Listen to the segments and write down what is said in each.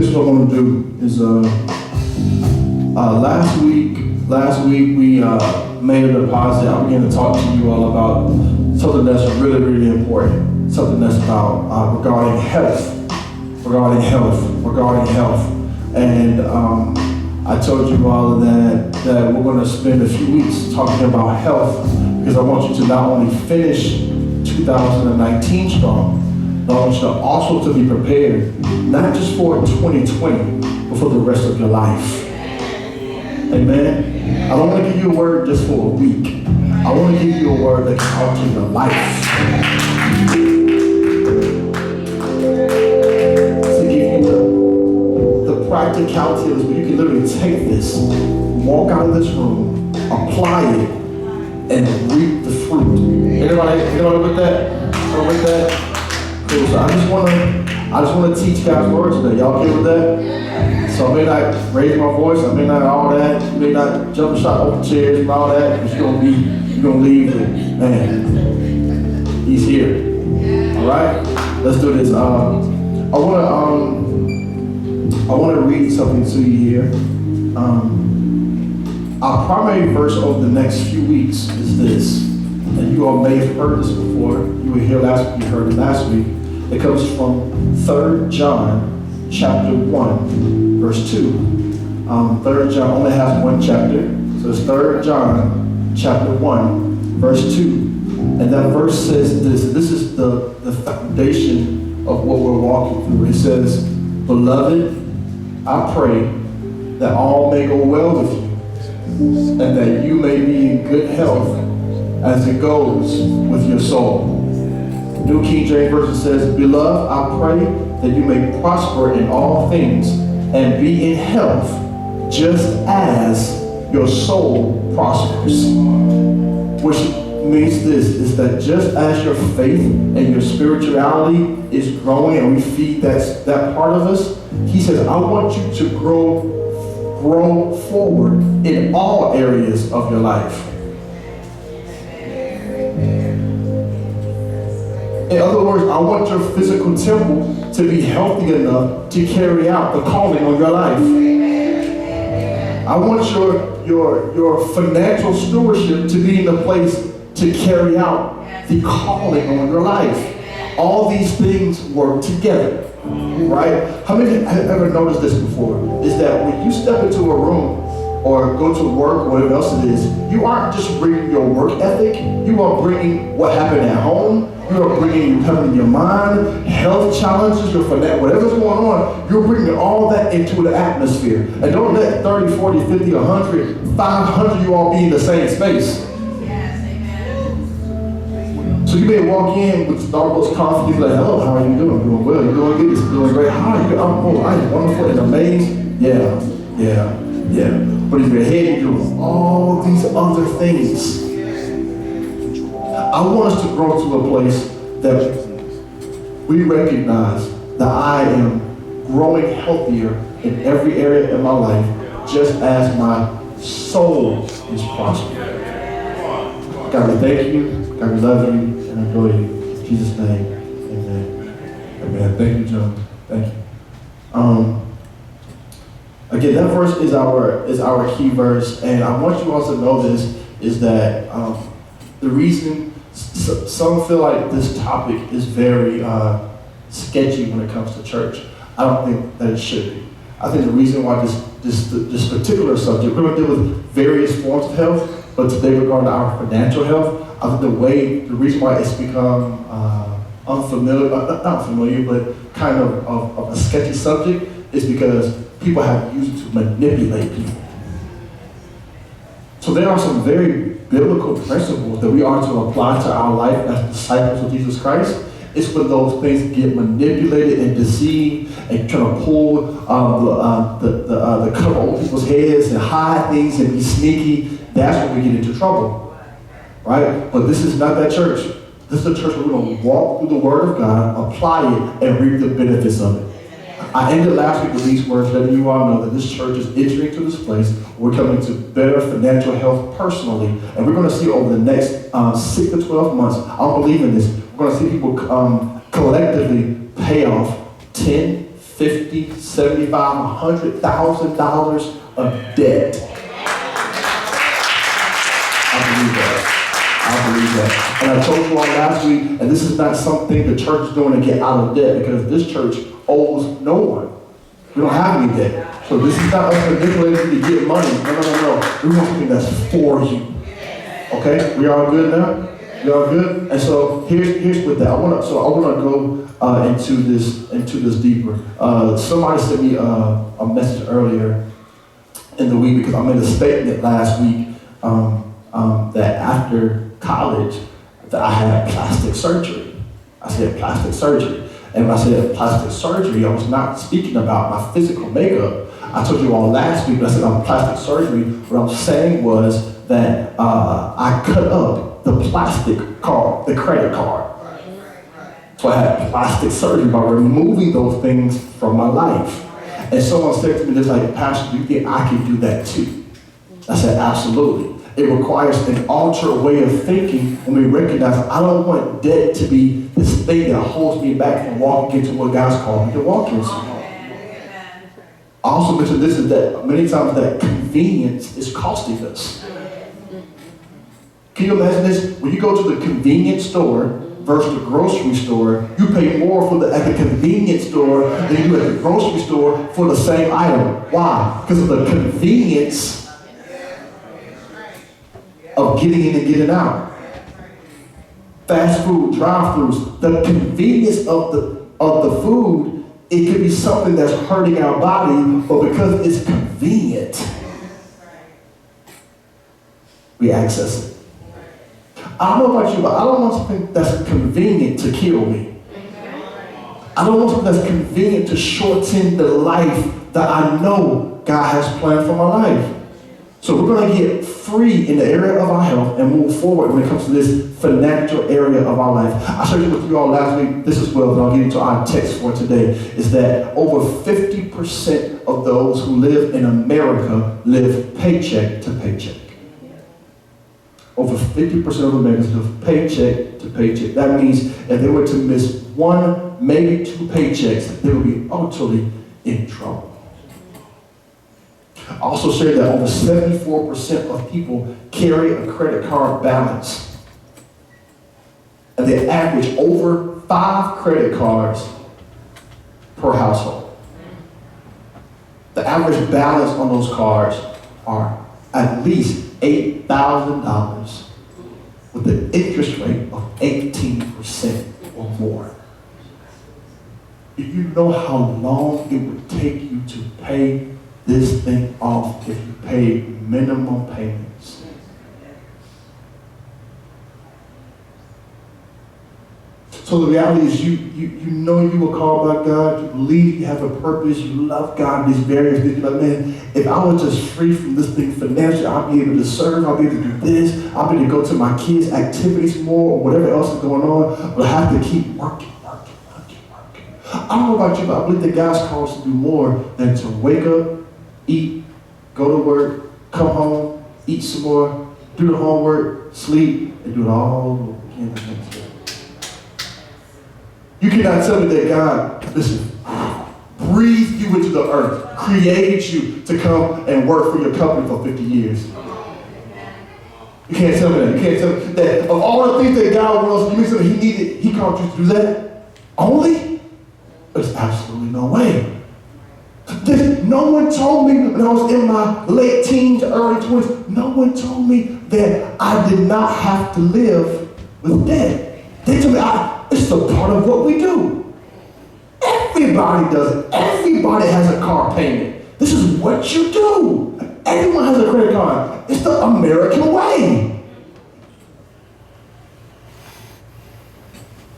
here's what I want to do is last week we made a deposit. I began to talk to you all about something that's really, really important. Something that's about regarding health. And I told you all that we're going to spend a few weeks talking about health because I want you to not only finish 2019 strong, but I want you to also to be prepared, not just for 2020, but for the rest of your life. Amen. I don't want to give you a word just for a week. I want to give you a word that can alter your life. To give you the practicality of this, you can literally take this, walk out of this room, apply it, and reap the fruit. Anybody with that? With that? Cool. So I just want to teach God's word today. Y'all okay with that? So I may not raise my voice, I may not all that, you may not jump shot over chairs and all that, but you're gonna leave it. Man, he's here. Alright? Let's do this. I wanna read something to you here. Our primary verse over the next few weeks is this. And you all may have heard this before. You were here last week, you heard it last week. It comes from 3 John chapter 1, verse 2. 3 John only has one chapter, so it's 3 John chapter 1, verse 2. And that verse says this. This is the foundation of what we're walking through. It says, "Beloved, I pray that all may go well with you, and that you may be in good health as it goes with your soul." New King James Version says, "Beloved, I pray that you may prosper in all things and be in health just as your soul prospers." Which means this, is that just as your faith and your spirituality is growing and we feed that part of us, he says, I want you to grow forward in all areas of your life. In other words, I want your physical temple to be healthy enough to carry out the calling on your life. I want your financial stewardship to be in the place to carry out the calling on your life. All these things work together, right? How many have ever noticed this before? Is that when you step into a room or go to work, whatever else it is, you aren't just bringing your work ethic, you are bringing what happened at home, you are bringing your mind, health challenges, your finance, whatever's going on, you're bringing all that into the atmosphere. And don't let 30, 40, 50, 100, 500 you all be in the same space. Yes, amen. So you may walk in with all those confidence, like, hello, how are you doing? I'm doing well, you're doing good, you're doing great. How are you doing? I'm wonderful and amazing. Yeah. But in your head, you're doing all these other things. I want us to grow to a place that we recognize that I am growing healthier in every area of my life, just as my soul is prospering. God, we thank you, God, we love you, and I adore you. In Jesus' name, amen. Amen. Thank you, John. Thank you. Again, that verse is our key verse, and I want you all to know this, is that the reason some feel like this topic is very sketchy when it comes to church. I don't think that it should be. I think the reason why this particular subject, we're going to deal with various forms of health, but today regarding our financial health, I think the reason why it's become unfamiliar, not familiar, but kind of a sketchy subject is because people have used it to manipulate people. So there are some very biblical principles that we are to apply to our life as disciples of Jesus Christ. It's when those things get manipulated and deceived and trying to pull the cover over people's heads and hide things and be sneaky. That's when we get into trouble, right? But this is not that church. This is a church where we're going to walk through the Word of God, apply it, and reap the benefits of it. I ended last week with these words, letting you all know that this church is entering into this place. We're coming to better financial health personally. And we're going to see over the next 6 to 12 months, I'm believing this, we're going to see people collectively pay off 10, $50, $75, $100,000 of debt. I believe that. And I told you all last week, and this is not something the church is doing to get out of debt, because this church owes no one. We don't have any debt. So this is not us manipulating you to get money. No. We want something that's for you. Okay? We all good now? We all good? And so here's with that. I wanna go into this deeper. Somebody sent me a message earlier in the week, because I made a statement last week that after college that I had plastic surgery. I said plastic surgery. And when I said plastic surgery, I was not speaking about my physical makeup. I told you all last week when I said on plastic surgery, what I was saying was that I cut up the plastic card, the credit card. So I had plastic surgery by removing those things from my life. And someone said to me, "This like, Pastor, do you think I can do that too?" I said, absolutely. It requires an altered way of thinking when we recognize I don't want debt to be this thing that holds me back from walking into what God's called me to walk into. I also mentioned this, is that many times that convenience is costing us. Can you imagine this? When you go to the convenience store versus the grocery store, you pay more at the convenience store than you do at the grocery store for the same item. Why? Because of the convenience of getting in and getting out. Fast food, drive-thrus, the convenience of the food, it could be something that's hurting our body, but because it's convenient, we access it. I don't know about you, but I don't want something that's convenient to kill me. I don't want something that's convenient to shorten the life that I know God has planned for my life. So we're going to get free in the area of our health and move forward when it comes to this financial area of our life. I shared it with you all last week. This as well, but I'll get into our text for today, is that over 50% of those who live in America live paycheck to paycheck. Over 50% of Americans live paycheck to paycheck. That means if they were to miss one, maybe two paychecks, they would be utterly in trouble. I also shared that over 74% of people carry a credit card balance. And they average over 5 credit cards per household. The average balance on those cards are at least $8,000 with an interest rate of 18% or more. Do you know how long it would take you to pay this thing off if you pay minimum payments? So the reality is you know you were called by God, you believe you have a purpose, you love God, these various things. You're like, man, if I was just free from this thing financially, I'll be able to serve, I'll be able to do this, I'll be able to go to my kids' activities more or whatever else is going on, but I have to keep working. I don't know about you, but I believe that God's called us to do more than to wake up, eat, go to work, come home, eat some more, do the homework, sleep, and do it all over again the next day. You cannot tell me that God, listen, breathed you into the earth, created you to come and work for your company for 50 years. You can't tell me that. You can't tell me that of all the things that God wants to do, he called you to do that only? There's absolutely no way. No one told me when I was in my late teens, early 20s, no one told me that I did not have to live with debt. They told me it's a part of what we do. Everybody does it. Everybody has a car payment. This is what you do. Everyone has a credit card. It's the American way.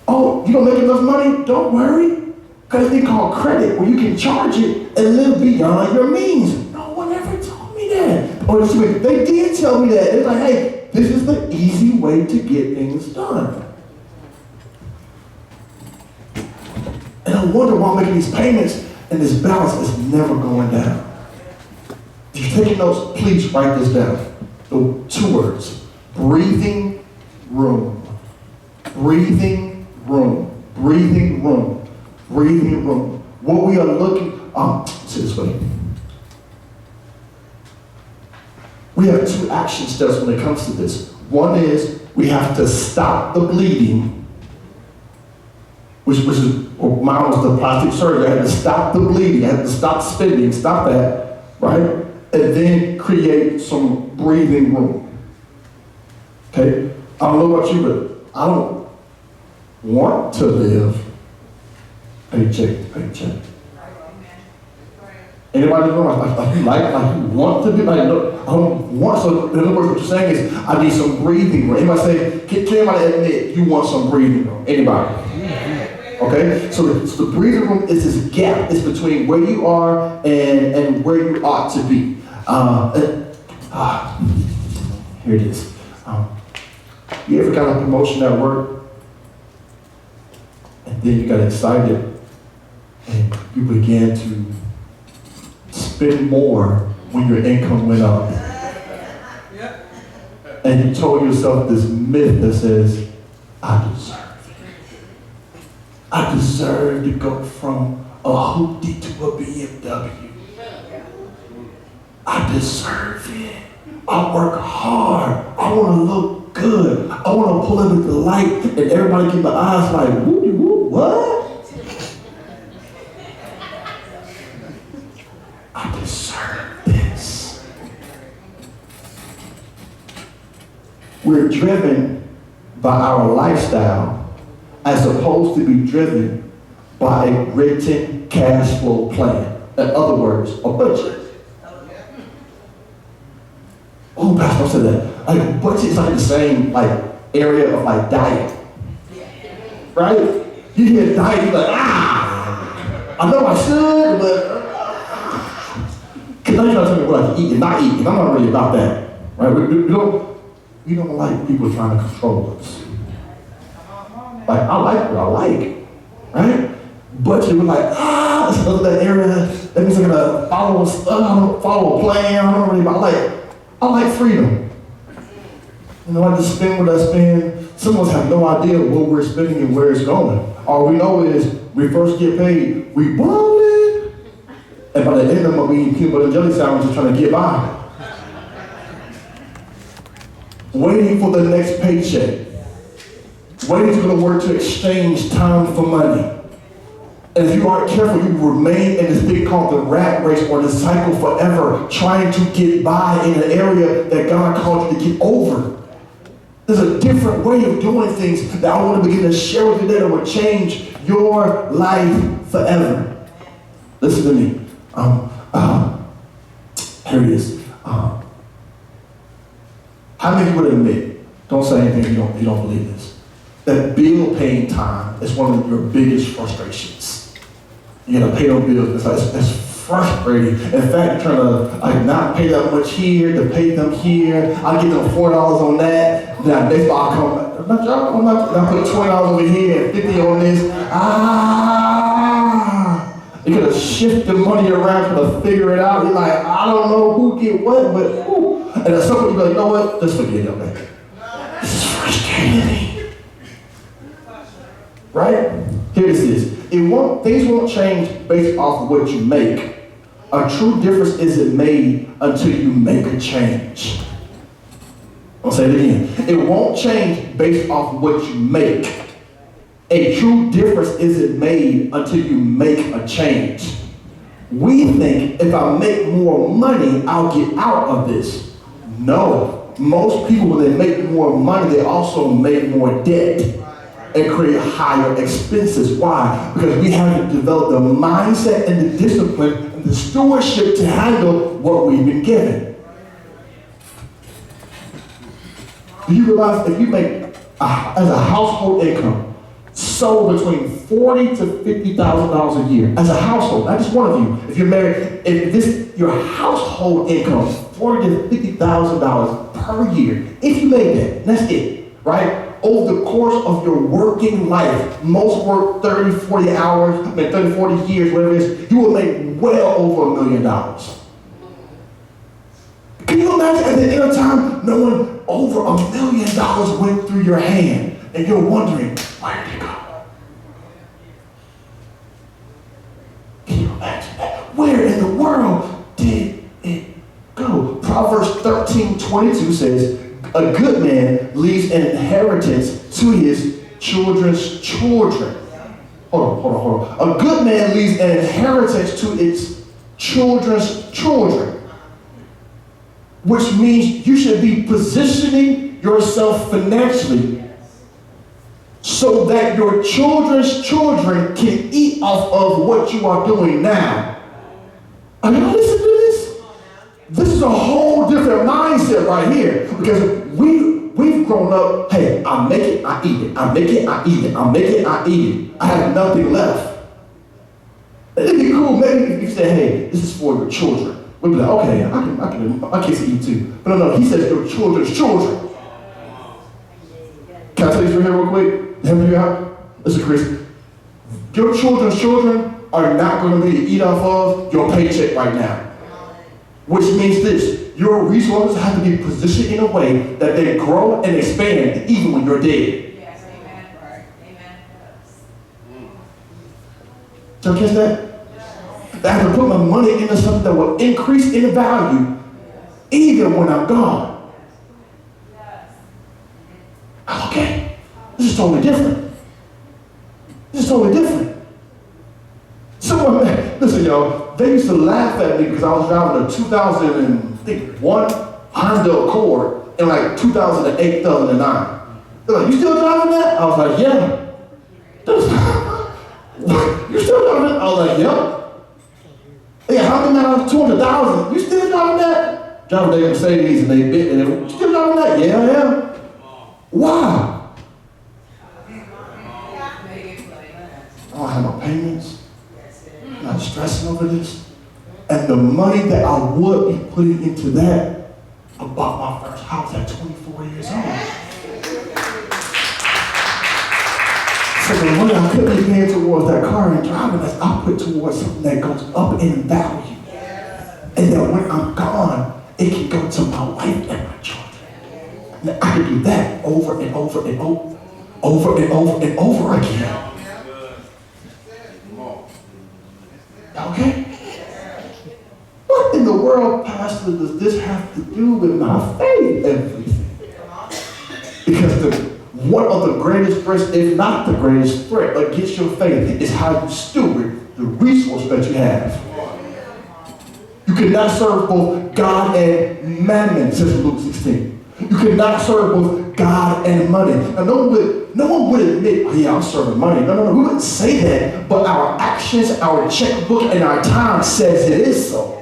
Oh, you don't make enough money? Don't worry. Got a thing called credit where you can charge it and live beyond your means. No one ever told me that. Or they did tell me that. It's like, hey, this is the easy way to get things done. And I wonder why I'm making these payments and this balance is never going down. If you're taking notes, please write this down. The 2 words, breathing room. Breathing room. Breathing room. Breathing room. What we are looking, say this way. We have two action steps when it comes to this. One is we have to stop the bleeding, which is, or mine was the plastic surgery. I had to stop the bleeding. I had to stop spending, stop that, right? And then create some breathing room. Okay? I don't know about you, but I don't want to live paycheck to paycheck. Anybody know? I want to be like, no, I don't want. So in other words, what you're saying is, I need some breathing room. Anybody say, can anybody admit you want some breathing room? Anybody? Okay? So the breathing room is this gap. It's between where you are and where you ought to be. Here it is. You ever got a promotion at work, and then you got excited, and you began to spend more when your income went up? And you told yourself this myth that says, I deserve it. I deserve to go from a hoopty to a BMW. I deserve it. I work hard. I want to look good. I want to pull up at the light and everybody keep their eyes like, whoopty whoop, what? I deserve this. We're driven by our lifestyle as opposed to be driven by a written cash flow plan. In other words, a budget. Oh, Pastor, don't say that. Like, budget is like the same area of diet. Right? You hear diet, you're like, I know I should, but because now you're trying to tell me what I can eat and not eat, and I'm not really about that. Right? We don't like people trying to control us. Like, I like what I like. Right? Budget, we're like, it's another area. That means I'm gonna follow a plan. I don't really I like freedom. You know, I just spend what I spend. Some of us have no idea what we're spending and where it's going. All we know is we first get paid, we blow it, and by the end of it, we eat peanut butter and jelly sandwiches trying to get by. Waiting for the next paycheck. Waiting to go to work to exchange time for money. And if you aren't careful, you remain in this thing called the rat race or the cycle forever, trying to get by in an area that God called you to get over. There's a different way of doing things that I want to begin to share with you that will change your life forever. Listen to me. Here it is. How many would admit, don't say anything you don't believe this, that bill paying time is one of your biggest frustrations? You gotta pay those bills. It's frustrating. In fact, you're trying to not pay that much here, to pay them here. I get them $4 on that. Now next time I'll come. I put $20 over here and $50 on this. You gotta shift the money around to figure it out. You're like, I don't know who get what, but who. And at some point you're like, you know what? Just forget it, man. This is frustrating. Right? Here's this. Things won't change based off of what you make. A true difference isn't made until you make a change. I'll say it again. It won't change based off of what you make. A true difference isn't made until you make a change. We think if I make more money, I'll get out of this. No. Most people, when they make more money, they also make more debt and create higher expenses. Why? Because we haven't developed the mindset and the discipline and the stewardship to handle what we've been given. Do you realize if you make, as a household income, so between $40,000 to $50,000 a year, as a household, not just one of you, if you're married, your household income, $40,000 to $50,000 per year, if you made that, that's it, right? Over the course of your working life, most work 30, 40 hours, 30, 40 years, whatever it is, you will make well over $1 million. Can you imagine at the end of time, knowing over $1 million went through your hand, and you're wondering, where did it go? 22 says, a good man leaves an inheritance to his children's children. Hold on. A good man leaves an inheritance to its children's children. Which means you should be positioning yourself financially so that your children's children can eat off of what you are doing now. Are you listening to this? This is a whole different mindset right here, because we've grown up, hey, I make it, I eat it. I make it, I eat it. I make it, I eat it. I have nothing left. It'd be cool maybe if you say, hey, this is for your children. We'd be like, okay, I can eat too. But no, he says your children's children. Can I tell you something here real quick? Help you out? Listen, Chris. Your children's children are not going to be to eat off of your paycheck right now. Which means this, your resources have to be positioned in a way that they grow and expand even when you're dead. Yes, amen. Amen. So catch that? I have to put my money into something that will increase in value even when I'm gone. Okay, this is totally different. This is totally different. Someone, listen, y'all, they used to laugh at me because I was driving a 2001 Honda Accord in like 2008, 2009. They're like, you still driving that? I was like, yeah. You still driving that? I was like, yep. Yeah, how many miles? 200,000. You still driving that? Driving their Mercedes and they bit and they, you still driving that? Yeah, I am. Why? I don't have no payments. I'm not stressing over this. And the money that I would be putting into that, I bought my first house at 24 years old. So the money I could be paying towards that car and driving, that's I put towards something that goes up in value. And then when I'm gone, it can go to my wife and my children. And I can do that over and over and over again. Okay? What in the world, Pastor, does this have to do with my faith? Everything. Because one of the greatest threats, if not the greatest threat against your faith, is how you steward the resource that you have. You cannot serve both God and mammon, says Luke 16. You cannot serve both God and money. Now, no one would admit, oh yeah, I'm serving money. No. We wouldn't say that, but our actions, our checkbook, and our time says it is so.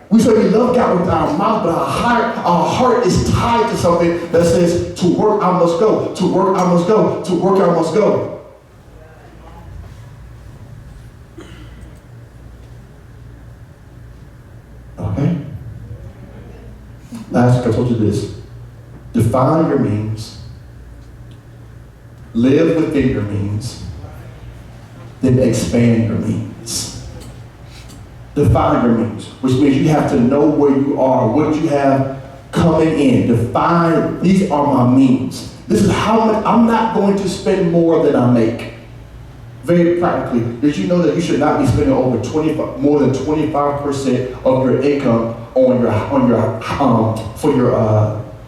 We say we love God with our mouth, but our heart is tied to something that says, to work I must go, to work I must go, to work I must go. Okay? Last week I told you this. Define your means. Live within your means. Then expand your means. Define your means, which means you have to know where you are, what you have coming in. Define, these are my means. This is how much, I'm not going to spend more than I make. Very practically, did you know that you should not be spending more than 25% of your income for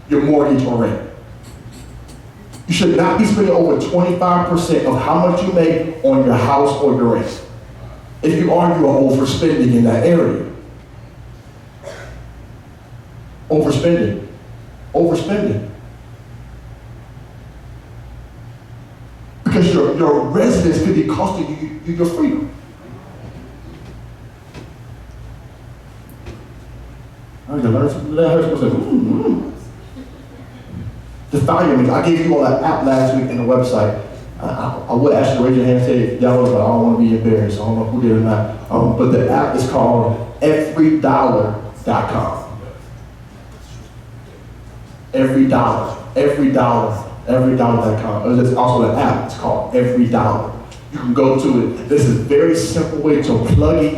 your mortgage or rent? You should not be spending over 25% of how much you make on your house or your rent. If you are, you are overspending in that area. Overspending. Because your residence could be costing you your freedom. I learned something. I heard someone say, Define your means. I gave you all that app last week in the website. I would ask you to raise your hand and say y'all, but I don't want to be embarrassed. I don't know who did or not. But the app is called everydollar.com. Everydollar.com. There's also an app. It's called Every Dollar. You can go to it. This is a very simple way to plug in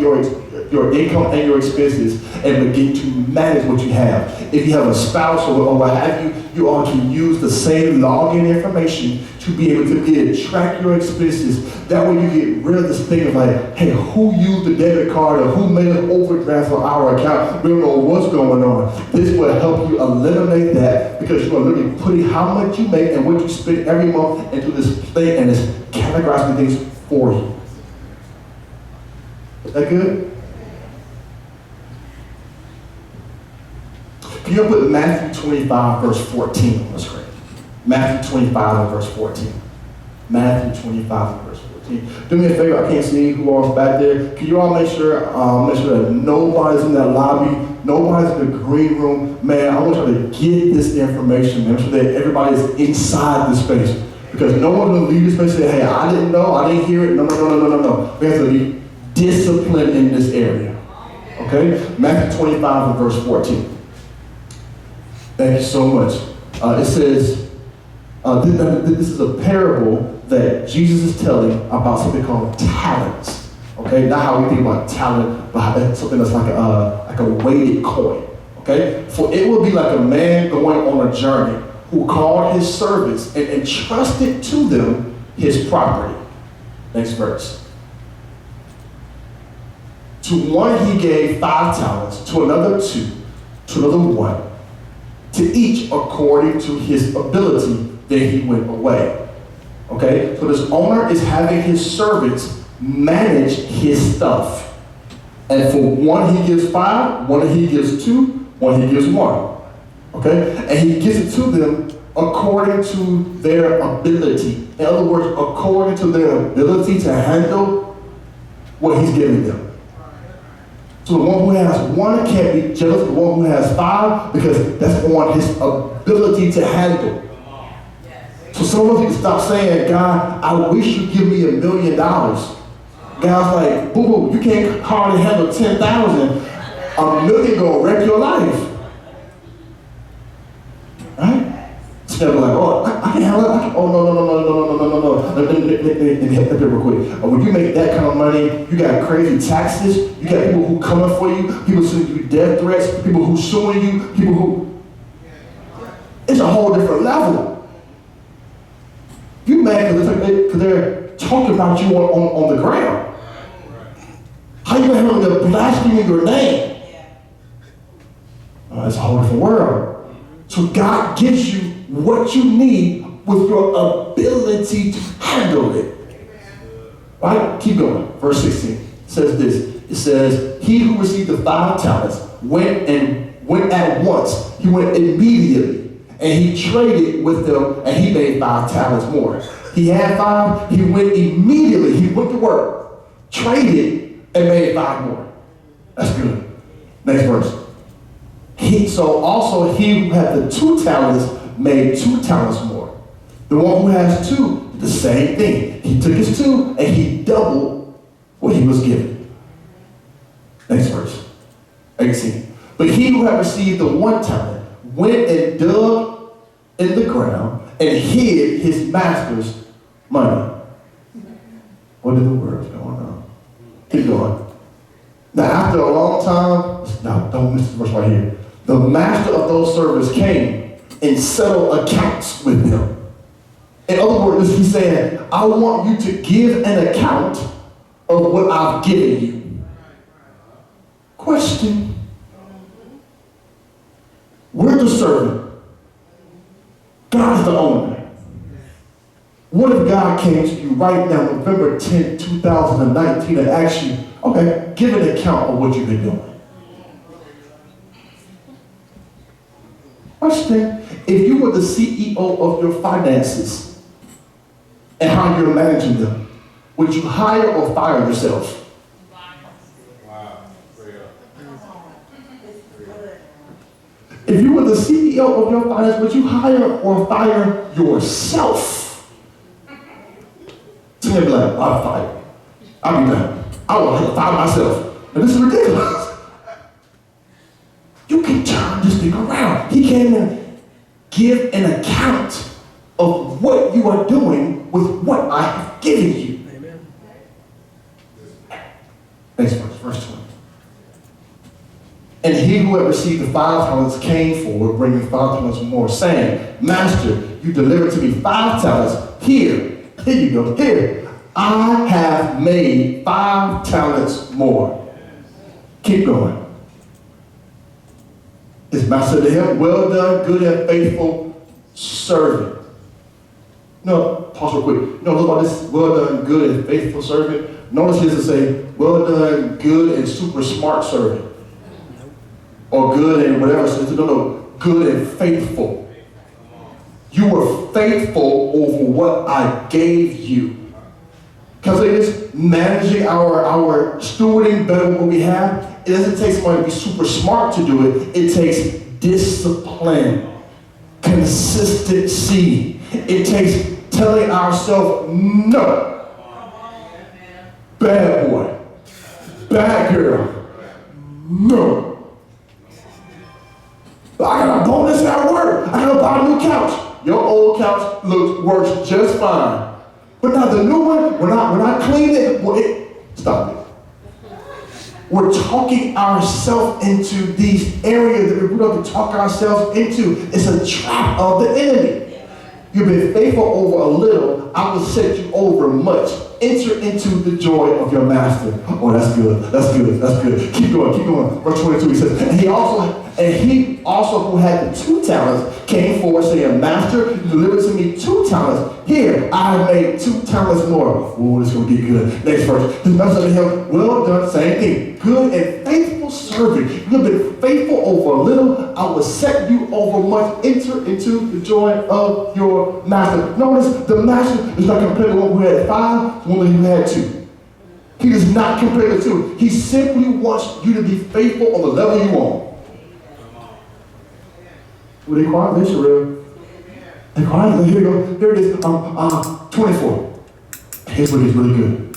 your income and your expenses and begin to manage what you have. If you have a spouse or what have you, you all can use the same login information to be able to track your expenses. That way you get rid of this thing of like, hey, who used the debit card or who made an overdraft on our account? We don't know what's going on. This will help you eliminate that because you are literally putting how much you make and what you spend every month into this thing, and it's categorizing things for you. Is that good? Can you put Matthew 25, verse 14 on the screen? Matthew 25 and verse 14. Matthew 25 and verse 14. Do me a favor, I can't see who all's back there. Can you all make sure that nobody's in that lobby, nobody's in the green room? Man, I want you to get this information, make sure that everybody's inside this space. Because no one's going to leave this space and say, hey, I didn't know, I didn't hear it. No. We have to be disciplined in this area. Okay? Matthew 25 and verse 14. Thank you so much. It says, this is a parable that Jesus is telling about something called talents. Okay, not how we think about talent, but something that's like a weighted coin. Okay, for it will be like a man going on a journey who called his servants and entrusted to them his property. Next verse. To one he gave 5 talents, to another 2, to another 1. To each according to his ability, then he went away. Okay? So this owner is having his servants manage his stuff. And for one he gives 5, one he gives 2, one he gives 1. Okay? And he gives it to them according to their ability. In other words, according to their ability to handle what he's giving them. So the one who has 1 can't be jealous of the one who has 5 because that's on his ability to handle. So some of you stop saying, God, I wish you'd give me $1 million. God's like, boo-boo, you can't hardly handle 10,000. $1 million gonna wreck your life. Right? So they're like, oh, I can handle it. Oh, no. Let me help you real quick. When you make that kind of money, you got crazy taxes. You got people who coming for you. People sending you death threats. People who suing you. People who... It's a whole different level. You mad because they're talking about you on the ground. How you gonna handle them blaspheming your name? It's a whole different world. So God gives you what you need with your ability to handle it. Right? Keep going. Verse 16 says this. It says, he who received the 5 talents went at once. He went immediately. And he traded with them, and he made 5 talents more. He had 5, he went immediately. He went to work, traded, and made 5 more. That's good. Next verse. So also he who had the 2 talents made 2 talents more. The one who has 2, the same thing. He took his 2 and he doubled what he was given. Next verse. 18. But he who had received the 1 talent went and dug in the ground and hid his master's money. What in the world's going on? Keep going. Now after a long time, now don't miss this verse right here. The master of those servants came and settled accounts with them. In other words, he said, I want you to give an account of what I've given you. Question. We're the servant. God is the owner. What if God came to you right now, November 10, 2019, and asked you, okay, give an account of what you've been doing? Question, if you were the CEO of your finances and how you're managing them, would you hire or fire yourself? If you were the CEO of your finance, would you hire or fire yourself? Somebody be like, I'll fire. I'll be done. I will fire myself. And this is ridiculous. You can turn this thing around. He came and give an account of what you are doing with what I have given you. Amen. Next verse, verse 20. And he who had received the 5 talents came forward, bringing 5 talents more, saying, Master, you delivered to me 5 talents. Here you go, here. I have made 5 talents more. Keep going. His master to him, well done, good and faithful servant. No, pause real quick. No, look at this, well done, good and faithful servant. Notice he doesn't say, well done, good and super smart servant. Or good and whatever. No, good and faithful. You were faithful over what I gave you. Because it is managing our stewarding better what we have. It doesn't take somebody to be super smart to do it. It takes discipline, consistency. It takes telling ourselves, no. Bad boy, bad girl, no. I got a bonus at work. I gotta buy a new couch. Your old couch works just fine. But now the new one, when I clean it, stop it. We're talking ourselves into these areas that we don't have to talk ourselves into. It's a trap of the enemy. You've been faithful over a little, I will set you over much. Enter into the joy of your master. Oh, that's good. That's good. That's good. Keep going. Keep going. Verse 22, he says, and he also who had the 2 talents came forward saying, Master, you delivered to me 2 talents. Here, I have made 2 talents more. Oh, this is going to get good. Next verse. His master said to him, well done, same thing. Good and faithful servant. You have been faithful over a little. I will set you over much. Enter into the joy of your master. Notice the master is not compared to one who had 5 to one who had 2. He does not compare the 2. He simply wants you to be faithful on the level you want. Well, they quiet this, Sherelle. They quiet. Here we go. Here it is. 24. Here's what is really good.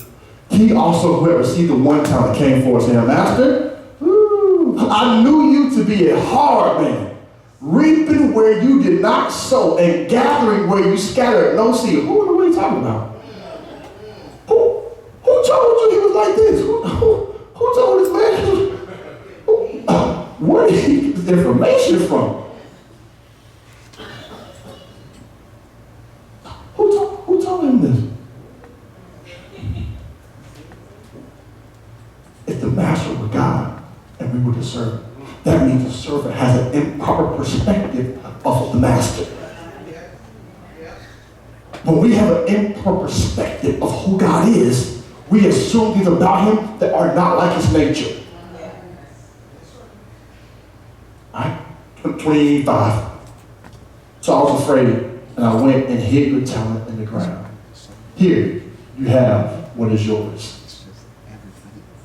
He also, who had received the 1 talent, came forward saying, Master, I knew you to be a hard man, reaping where you did not sow and gathering where you scattered no seed. What are you talking about? Who told you he was like this? Who told this man? Where did he get this information from? Who told him this? If the master were God and we were the servant, that means the servant has an improper perspective of the master. When we have an improper perspective of who God is, we assume things about him that are not like his nature. Right? 25. So I was afraid, and I went and hid your talent in the ground. Here, you have what is yours.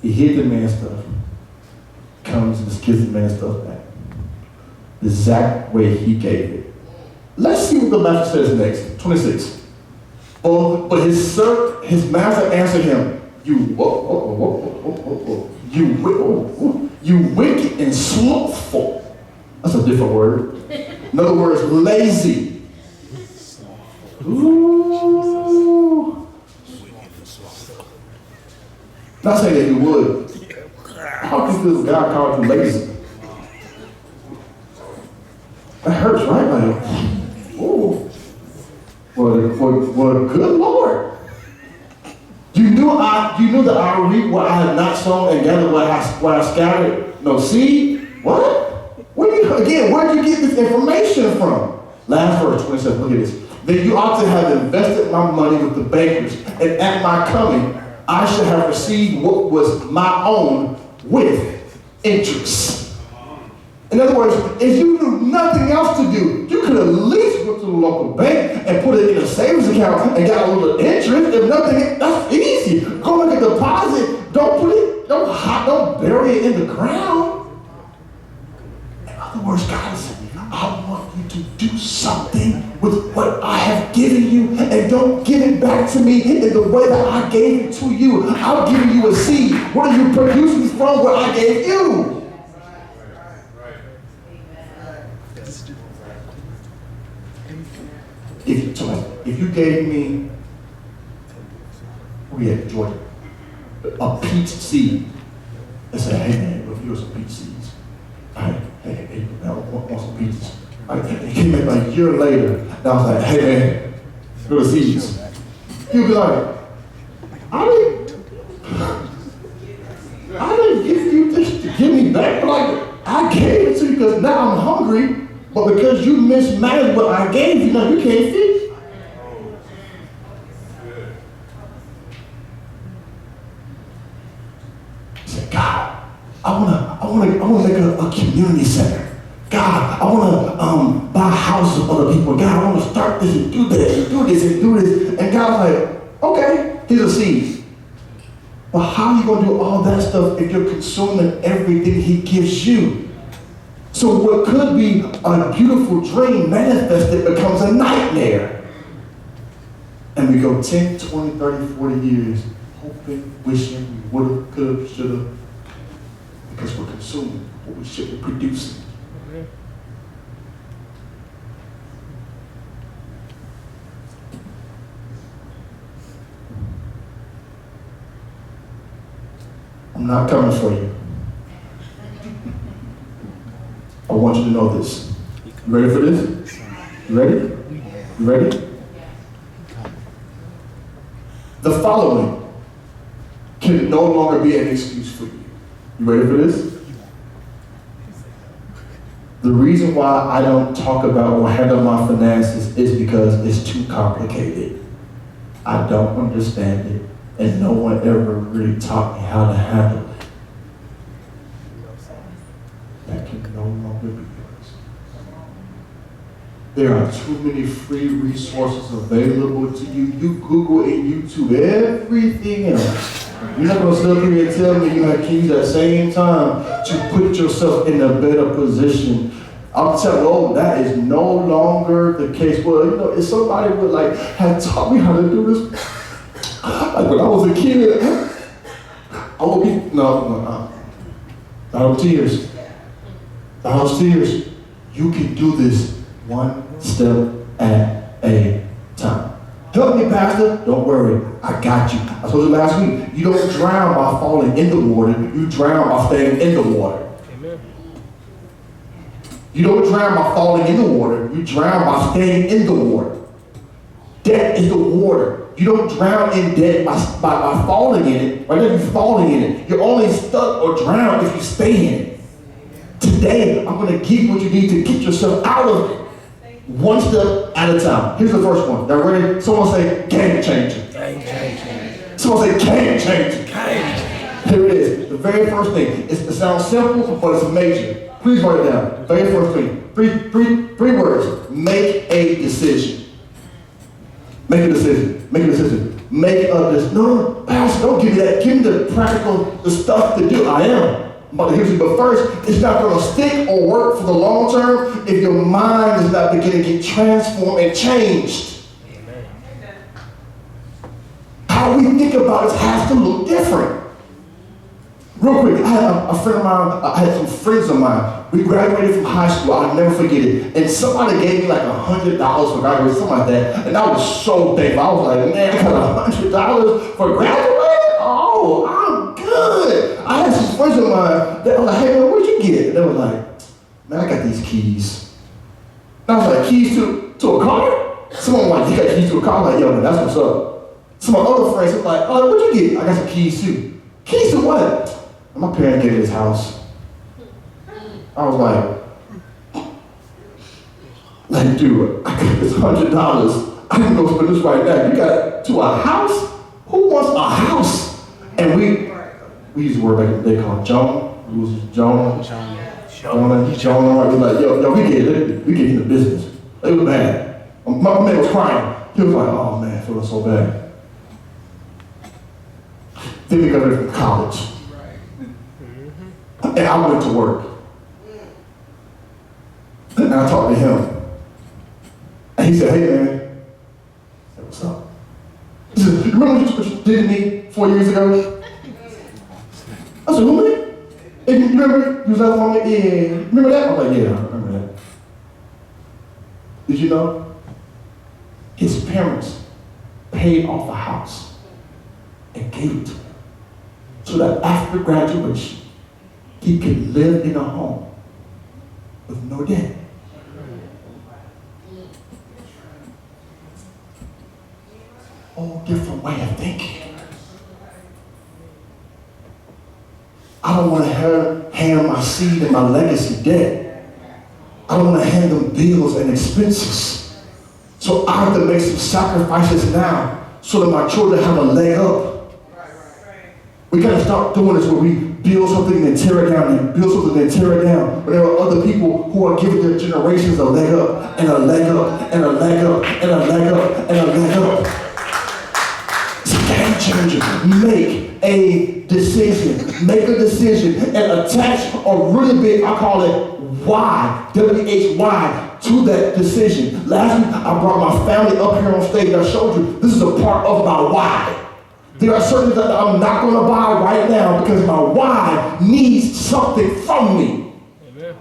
He hid the man's stuff. Comes and just gives the man's stuff back. The exact way he gave it. Let's see what the master says next. 26. But his master answered him, you wicked and slothful. That's a different word. In other words, lazy. Ooh. Not saying that you would. How can this guy call you lazy? That hurts, right? Like, ooh. Well, good Lord. You knew that I reap what I had not sown and gather what I scattered. No seed? What? Where'd you get this information from? Last verse, 27, look at this. Then you ought to have invested my money with the bankers, and at my coming, I should have received what was my own with interest. In other words, if you knew nothing else to do, you could at least go to the local bank and put it in a savings account and get a little interest. If nothing, that's easy. Go make a deposit. Don't bury it in the ground. In other words, God said, I want you to do something with what I have given you, and don't give it back to me in the way that I gave it to you. I'm giving you a seed. What are you producing from what I gave you? If you gave me, we had Georgia, a peach seed, and said, hey man, if you were some peach seeds, hey, man, I want some pizzas. He came back like a year later, and I was like, hey man, go to Caesars. He'll be like, I didn't give you this to give me back. Like, I gave it to you because now I'm hungry, but because you mismanaged what I gave you, now you can't feed. He said, God, I wanna make a community center. God, I wanna buy houses of other people. God, I wanna start this and do this and do this and do this. And God's like, okay, here's a seed. But how are you going to do all that stuff if you're consuming everything he gives you? So what could be a beautiful dream manifested becomes a nightmare. And we go 10, 20, 30, 40 years hoping, wishing we would have, could have, should have, because we're consuming what we should be producing. I'm not coming for you. I want you to know this. You ready for this? You ready? You ready? The following can no longer be an excuse for you. You ready for this? The reason why I don't talk about or handle my finances is because it's too complicated. I don't understand it. And no one ever really taught me how to handle it. That can no longer be yours. There are too many free resources available to you. You Google and YouTube everything else. You're not going to sit up here and tell me you have keys at the same time to put yourself in a better position. I'm telling you, oh, that is no longer the case. Well, you know, if somebody would like have taught me how to do this, like when I was a kid, I would be, those tears. Those tears. You can do this one step at a time. Help me, Pastor. Don't worry, I got you. I told you last week, you don't drown by falling in the water, you drown by staying in the water. Amen. You don't drown by falling in the water, you drown by staying in the water. Debt is the water. You don't drown in debt by falling in it. Right now you're falling in it. You're only stuck or drowned if you stay in it. Today, I'm going to give you what you need to get yourself out of it. One step at a time. Here's the first one. Y'all ready? Someone say, game changer. Game changer. Someone say, game changer. Game changer. Here it is. The very first thing. It sounds simple, but it's major. Please write it down. Very first thing. Three words. Make a decision. Make a decision. Make a decision. Make a decision. No, Pastor, don't give me that. Give me the practical, the stuff to do. I am. But first, it's not going to stick or work for the long term if your mind is not beginning to get transformed and changed. Amen. How we think about it has to look different. Real quick, I had a friend of mine, I had some friends of mine. We graduated from high school, I'll never forget it. And somebody gave me like $100 for graduation, something like that. And I was so thankful. I was like, man, I got $100 for graduating? Oh, I'm good. I had some friends of mine that were like, hey, man, where'd you get? And they were like, man, I got these keys. And I was like, keys to a car? Someone was like, you got keys to a car? I'm like, yo, man, that's what's up. Some of my other friends were like, oh, what'd you get? I got some keys too. Keys to what? My parents gave me this house. I was like, dude, I got this $100. I can go spend this right now. You got it to a house? Who wants a house? And we used the word back in the day called Jonah. We was Jonah. Jonah. We was like, yo, we get it. We get into business. It was bad. My man was crying. He was like, oh man, I feel so bad. Then we got there from college. And I went to work. And I talked to him. And he said, hey man. I said, what's up? He said, you remember what you did to me 4 years ago? I said, who, me? And you remember? You was out on me? Yeah. Remember that? I'm like, yeah, I remember that. Did you know? His parents paid off a house and gave it to him. So that after graduation, he could live in a home with no debt. Whole different way of thinking. I don't want to hand my seed and my legacy debt. I don't want to hand them bills and expenses. So I have to make some sacrifices now so that my children have a leg up. We got to start doing this where we build something and tear it down and build something and tear it down. But there are other people who are giving their generations a leg up and a leg up and a leg up and a leg up and a leg up. It's a game changer. Make a decision. Make a decision and attach a really big, I call it why, W-H-Y, to that decision. Last week, I brought my family up here on stage. I showed you this is a part of my why. There are certain things that I'm not going to buy right now because my why needs something from me. Amen.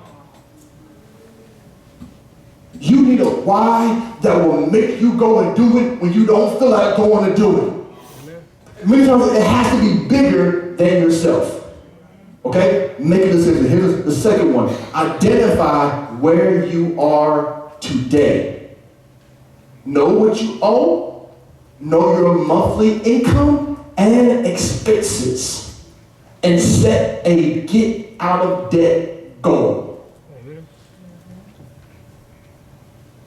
You need a why that will make you go and do it when you don't feel like going to do it. Amen. Many times it has to be bigger than yourself. Okay? Make a decision. Here's the second one. Identify where you are today. Know what you owe. Know your monthly income and expenses. And set a get out of debt goal.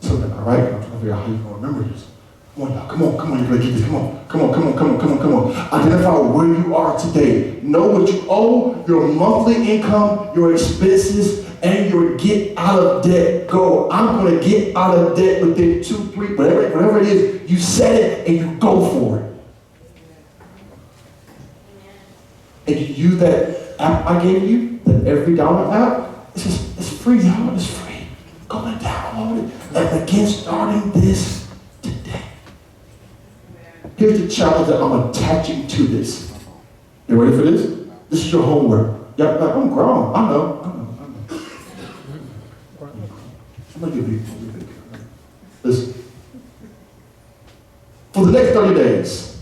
So, all right, I'm trying to figure out how you're going to remember this. Come on, y'all. Come on, you're going to get this. Come on. Identify where you are today. Know what you owe, your monthly income, your expenses, and your get out of debt goal. I'm going to get out of debt within 2, 3, whatever it is. You set it and you go for it. And you use that app I gave you, the Every Dollar app. It's free, y'all. It's free. Go and download it and begin starting this today. Here's the challenge that I'm attaching to this. You ready for this? This is your homework. Yeah, I'm grown. I know. I'm going to give you a big. Listen. For the next 30 days,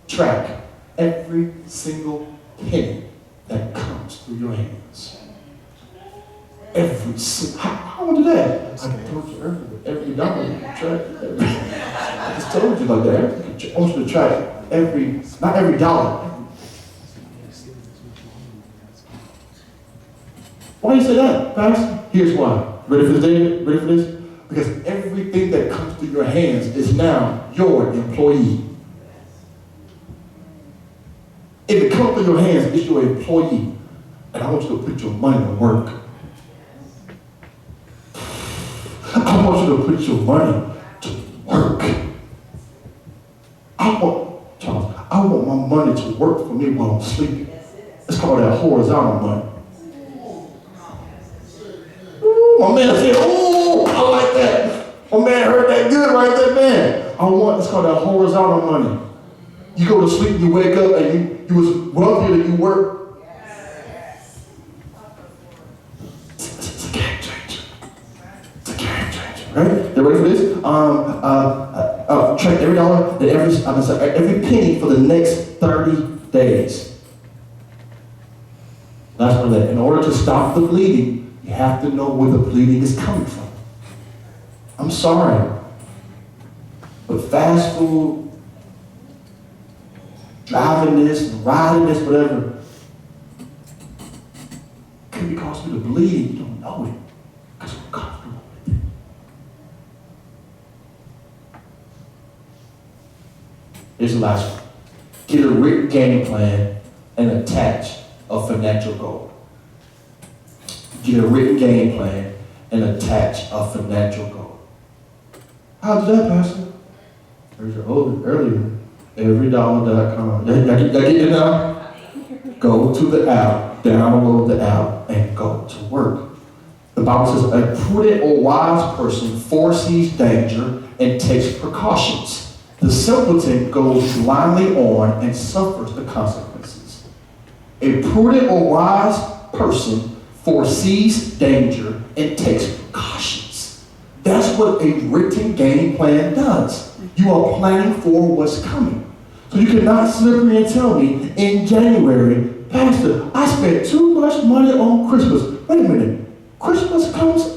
track every single penny that comes through your hands. Every single. How would do that? I told you earlier. Every dollar you can track. I just told you like that. I want you to track not every dollar. Why do you say that, Pastor? Here's why. Ready for this, David? Ready for this? Because everything that comes through your hands is now your employee. If it comes through your hands, it's your employee. And I want you to put your money to work. I want you to put your money to work. I want my money to work for me while I'm sleeping. It's called that horizontal money. My man said, "Oh, I like that." My man heard that good right there, man. It's called that horizontal money. You go to sleep, you wake up, and you was wealthier than you were. It's a game changer. It's a game changer, right? You ready for this? Track every dollar, every penny for the next 30 days. That's one of that. In order to stop the bleeding, you have to know where the bleeding is coming from. I'm sorry, but fast food, driving this, riding this, whatever, could be causing you the bleeding. You don't know it because we're comfortable with it. Here's the last one. Get a written game plan and attach a financial goal. Get a written game plan and attach a financial goal. How did that, Pastor? Earlier, everydollar.com. Y'all get it now? Go to the app, download the app, and go to work. The Bible says, a prudent or wise person foresees danger and takes precautions. The simpleton goes blindly on and suffers the consequences. A prudent or wise person foresees danger and takes precautions. That's what a written game plan does. You are planning for what's coming. So you cannot sit up here and tell me in January, Pastor, I spent too much money on Christmas. Wait a minute. Christmas comes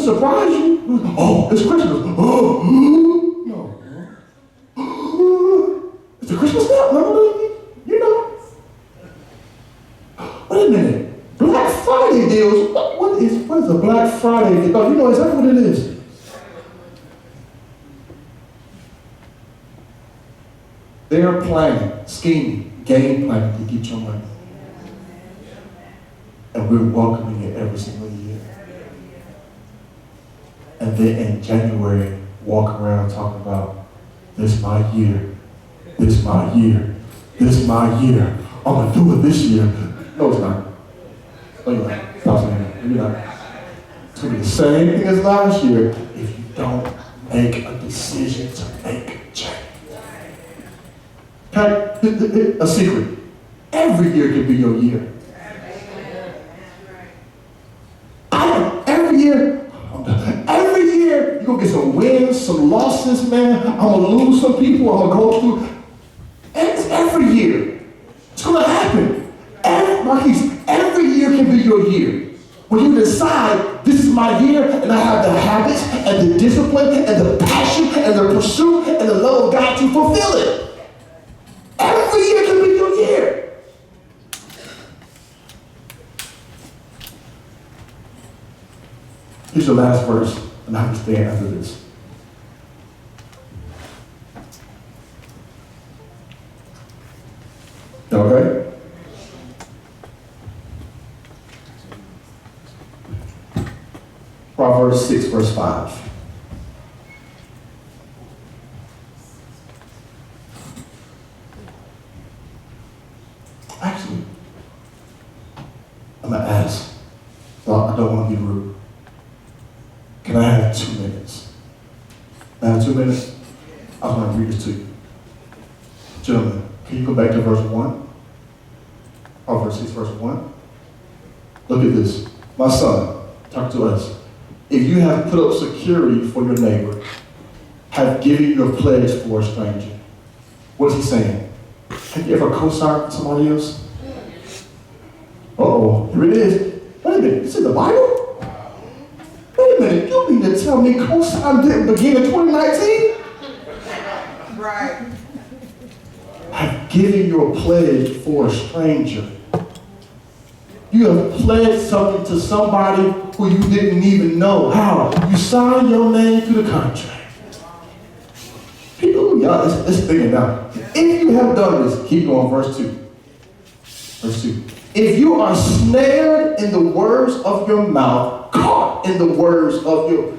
surprise you. Oh, it's Christmas. No. It's the Christmas now? No. You know. Wait a minute. Black Friday deals. What is a Black Friday deal? Oh, you know exactly what it is. They're planning, scheming, game planning to get your money. And we're welcoming it every single year. And then in January, walk around talking about, this my year, this my year, this my year. I'm gonna do it this year. No, it's not. No, you're not. Stop saying that. You're not. It's gonna be the same thing as last year if you don't make a decision to make change. Okay? A secret. Every year can be your year. Every year, you're going to get some wins, some losses, man. I'm going to lose some people. I'm going to go through. It's every year. It's going to happen. Every year can be your year. When you decide, this is my year, and I have the habits, and the discipline, and the passion, and the pursuit, and the love of God to fulfill it. Every year can be your year. Here's your last verse, and I have to stand after this. Okay? Proverbs 6, verse 5. Actually, I'm going to ask. I don't want to be rude. Can I have 2 minutes? Can I have 2 minutes? I want to read this to you. Gentlemen, can you go back to verse 1? Proverbs 6, verse 1. Look at this. My son, talk to us. If you have put up security for your neighbor, have given your pledge for a stranger. What is he saying? Have you ever co-signed somebody else? Uh-oh, here it is. Wait a minute, this is the Bible? Wait a minute, you mean to tell me co-sign didn't begin in 2019? Right. Have given your pledge for a stranger. You have pledged something to somebody who you didn't even know. How? You signed your name to the contract. People, y'all, let's think it now. If you have done this, keep going, verse 2. Verse 2. If you are snared in the words of your mouth, caught in the words of your...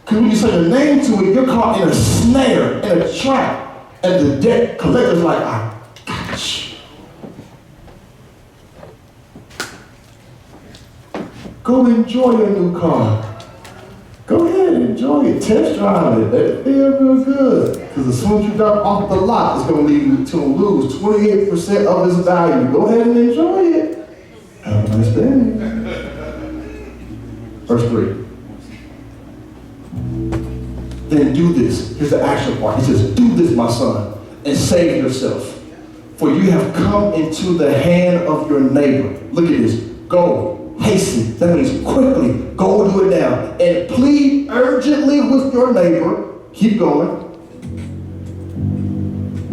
Because when you say your name to it, you're caught in a snare, in a trap. And the debt collector's like, I got you. Go enjoy your new car. Go ahead and enjoy it. Test drive it. Let it feel real good. Because as soon as you drop off the lot, it's going to leave you to lose 28% of its value. Go ahead and enjoy it. Have a nice day. Verse 3. Then do this. Here's the action part. He says, do this, my son, and save yourself. For you have come into the hand of your neighbor. Look at this. Go. Hasten. That means quickly. Go do it now. And plead urgently with your neighbor. Keep going.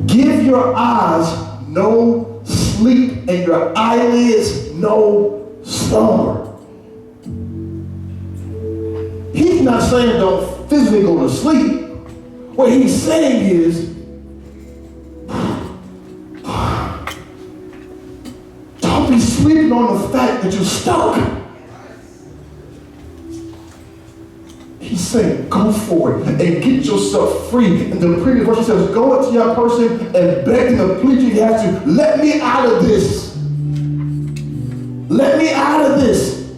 Give your eyes no sleep and your eyelids no slumber. He's not saying don't physically go to sleep. What he's saying is, don't be sleeping on the fact that you're stuck. He's saying, go for it and get yourself free. And the previous verse says, go up to your person and beg them to plead you have to. Let me out of this. Let me out of this.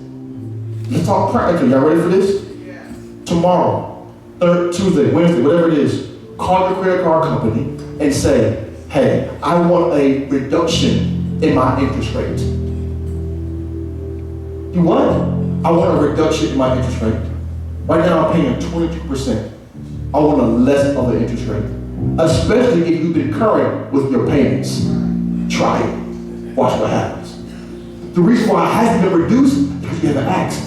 Let's talk practical. Y'all ready for this? Yeah. Tomorrow, Tuesday, Wednesday, whatever it is, call your credit card company and say, hey, I want a reduction in my interest rate. You what? I want a reduction in my interest rate. Right now I'm paying 22%. I want a less of an interest rate. Especially if you've been current with your payments. Try it. Watch what happens. The reason why it hasn't been reduced is because you haven't asked.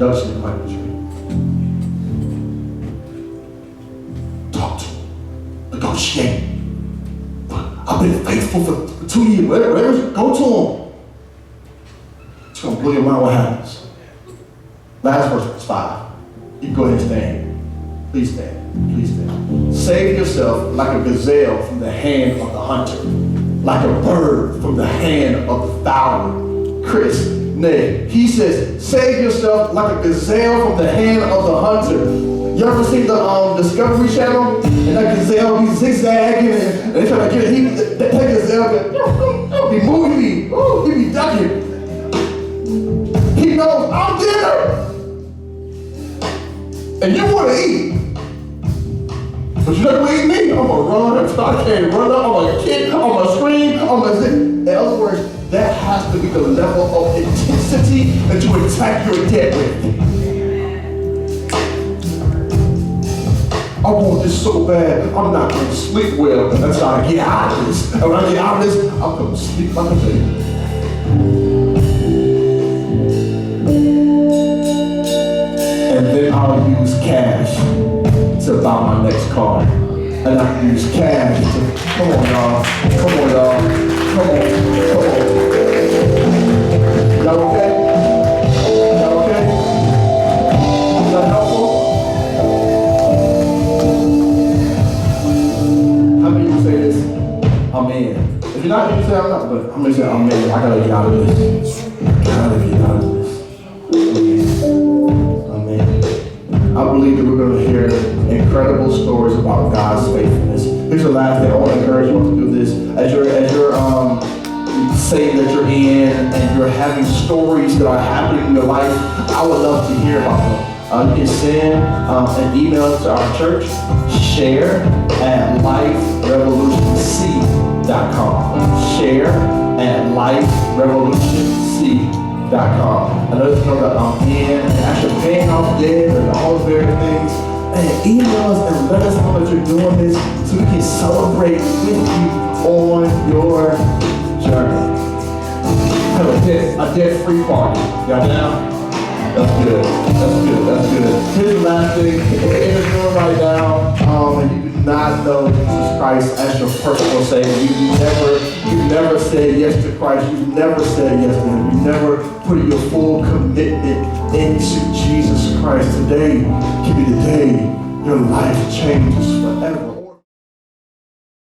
reduction in country. Talk to him. Negotiate. I've been faithful for 2 years. Whatever, go to him. It's gonna blow your mind what happens. Last verse 5. You can go ahead and stand. Please stand. Please stand. Save yourself like a gazelle from the hand of the hunter, like a bird from the hand of the fowler. Chris, Ned, he says, save yourself like a gazelle from the hand of the hunter. You ever seen the Discovery Channel? And that gazelle be zigzagging and they try to get it. That gazelle be moving. Oh, he be ducking. He knows I'm dinner. And you want to eat. But you're not going to eat me. I'm going to run until I can't run up. I'm going to kick. I'm going to scream. I'm going to zig. In other words, that has to be the level of intensity that you attack your debt with. I want this so bad, I'm not going to sleep well until I get out of this. And when I get out of this, I'm going to sleep like a baby. And then I'll use cash to buy my next car. And I can use cash to, come on y'all, come on y'all, come on. Y'all okay? Y'all okay? Is that helpful? How many of you say this? Amen. If you're not, you can say I'm not, but how many say amen? I gotta get out of this. Gotta get out of this. Amen. I believe that we're going to hear incredible stories about God's faithfulness. Here's the last thing. I want to encourage you to do this. As you're saying that you're in and you're having stories that are happening in your life, I would love to hear about them. You can send an email to our church, share@liferevolutionc.com. share@liferevolutionc.com. And let us know that I'm in, and as you're paying off debt and all those various things, and email us and let us know that you're doing this so we can celebrate with you on your journey. Have a debt-free party. Y'all down? That's good. That's good. That's good. Here's the last thing. If you're in this room right now, and you do not know Jesus Christ as your personal Savior, you never said yes to Christ. You never said yes to Him. You never put your full commitment into Jesus Christ. Today can be the day your life changes forever.